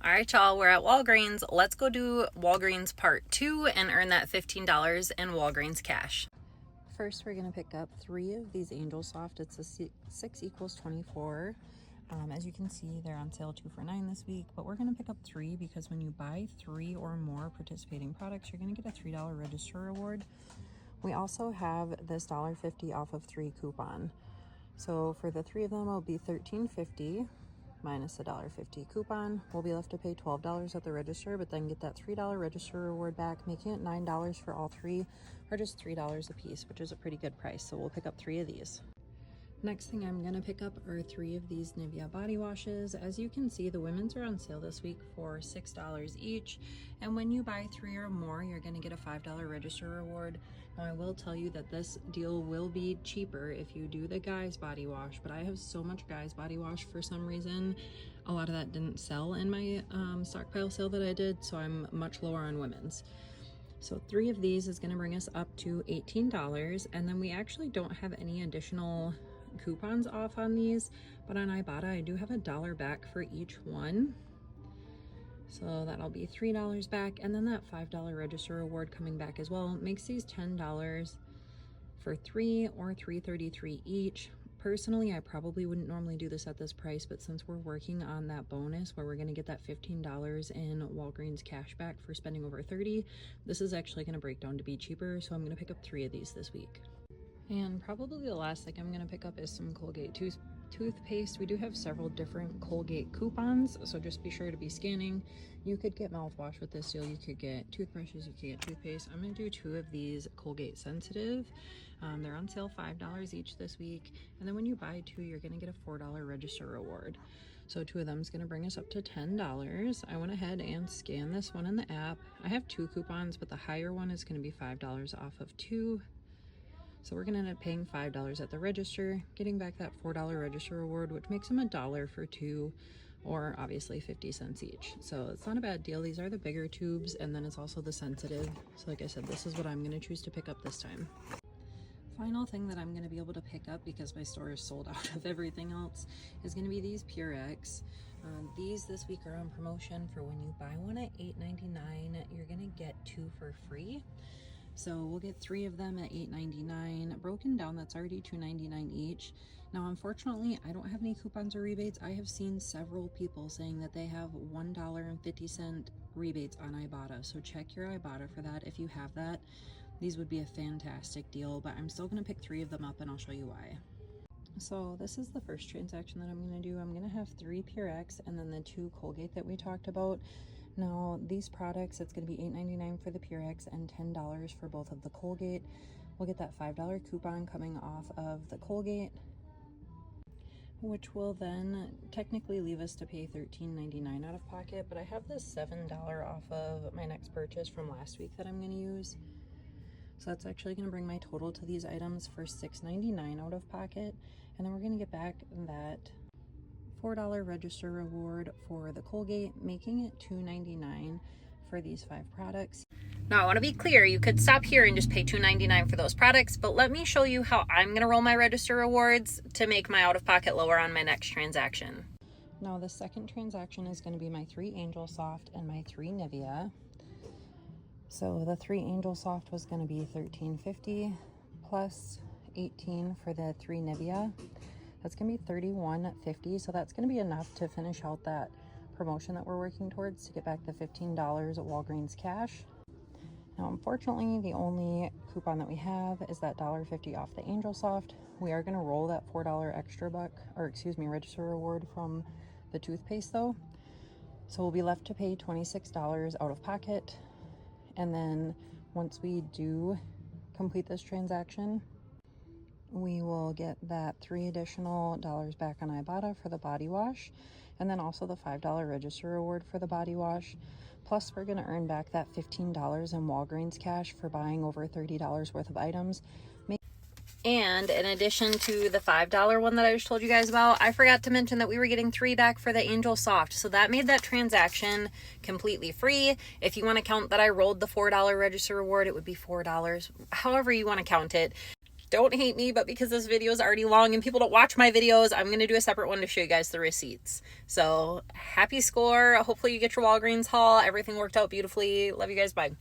All right, y'all, we're at Walgreens. Let's go do Walgreens part 2 and earn that $15 in Walgreens cash. First, we're gonna pick up 3 of these Angel Soft. It's a 6 equals 24. As you can see, they're on sale 2 for $9 this week, but we're gonna pick up 3 because when you buy 3 or more participating products, you're gonna get a $3 register reward. We also have this $1.50 off of 3 coupon. So for the 3 of them, it'll be $13.50 minus the $1.50 coupon. We'll be left to pay $12 at the register, but then get that $3 register reward back, making it $9 for all 3, or just $3 a piece, which is a pretty good price. So we'll pick up 3 of these. Next thing I'm gonna pick up are 3 of these Nivea body washes. As you can see, the women's are on sale this week for $6 each. And when you buy 3 or more, you're gonna get a $5 register reward. Now I will tell you that this deal will be cheaper if you do the guys body wash, but I have so much guys body wash for some reason. A lot of that didn't sell in my stockpile sale that I did, so I'm much lower on women's. So 3 of these is gonna bring us up to $18, and then we actually don't have any additional coupons off on these, but on Ibotta I do have $1 back for each one, so that'll be $3 back, and then that $5 register reward coming back as well. It makes these $10 for 3 or $3.33 each. Personally, I probably wouldn't normally do this at this price, but since we're working on that bonus where we're going to get that $15 in Walgreens cash back for spending over 30, this is actually going to break down to be cheaper, so I'm going to pick up 3 of these this week. And probably the last thing I'm gonna pick up is some Colgate toothpaste. We do have several different Colgate coupons, so just be sure to be scanning. You could get mouthwash with this deal, you could get toothbrushes, you could get toothpaste. I'm gonna do 2 of these Colgate Sensitive. They're on sale $5 each this week. And then when you buy 2, you're gonna get a $4 register reward. So 2 of them is gonna bring us up to $10. I went ahead and scanned this one in the app. I have 2 coupons, but the higher one is gonna be $5 off of 2. So we're gonna end up paying $5 at the register, getting back that $4 register reward, which makes them $1 for 2, or obviously 50 cents each. So it's not a bad deal. These are the bigger tubes, and then it's also the Sensitive. So like I said, this is what I'm gonna choose to pick up this time. Final thing that I'm gonna be able to pick up, because my store is sold out of everything else, is gonna be these Purex. These this week are on promotion for when you buy one at $8.99, you're gonna get 2 for free. So we'll get 3 of them at $8.99. Broken down, that's already $2.99 each. Now, unfortunately, I don't have any coupons or rebates. I have seen several people saying that they have $1.50 rebates on Ibotta. So check your Ibotta for that if you have that. These would be a fantastic deal, but I'm still gonna pick 3 of them up and I'll show you why. So this is the first transaction that I'm gonna do. I'm gonna have 3 Purex and then the 2 Colgate that we talked about. Now these products, it's gonna be $8.99 for the Purex and $10 for both of the Colgate. We'll get that $5 coupon coming off of the Colgate, which will then technically leave us to pay $13.99 out of pocket, but I have this $7 off of my next purchase from last week that I'm gonna use. So that's actually gonna bring my total to these items for $6.99 out of pocket, and then we're gonna get back that $4 register reward for the Colgate, making it $2.99 for these 5 products. Now I want to be clear, you could stop here and just pay $2.99 for those products, but let me show you how I'm going to roll my register rewards to make my out-of-pocket lower on my next transaction. Now the second transaction is going to be my 3 Angel Soft and my 3 Nivea. So the 3 Angel Soft was going to be $13.50 plus $18 for the 3 Nivea. That's gonna be $31.50, so that's gonna be enough to finish out that promotion that we're working towards to get back the $15 at Walgreens cash. Now, unfortunately, the only coupon that we have is that $1.50 off the Angel Soft. We are gonna roll that $4 extra register reward from the toothpaste though. So we'll be left to pay $26 out of pocket. And then once we do complete this transaction, we will get that $3 additional back on Ibotta for the body wash, and then also the $5 register reward for the body wash. Plus, we're going to earn back that $15 in Walgreens cash for buying over $30 worth of items. And in addition to the $5 one that I just told you guys about, I forgot to mention that we were getting 3 back for the Angel Soft. So that made that transaction completely free. If you want to count that I rolled the $4 register reward, it would be $4. However you want to count it. Don't hate me, but because this video is already long and people don't watch my videos, I'm going to do a separate one to show you guys the receipts. So happy score. Hopefully you get your Walgreens haul. Everything worked out beautifully. Love you guys. Bye.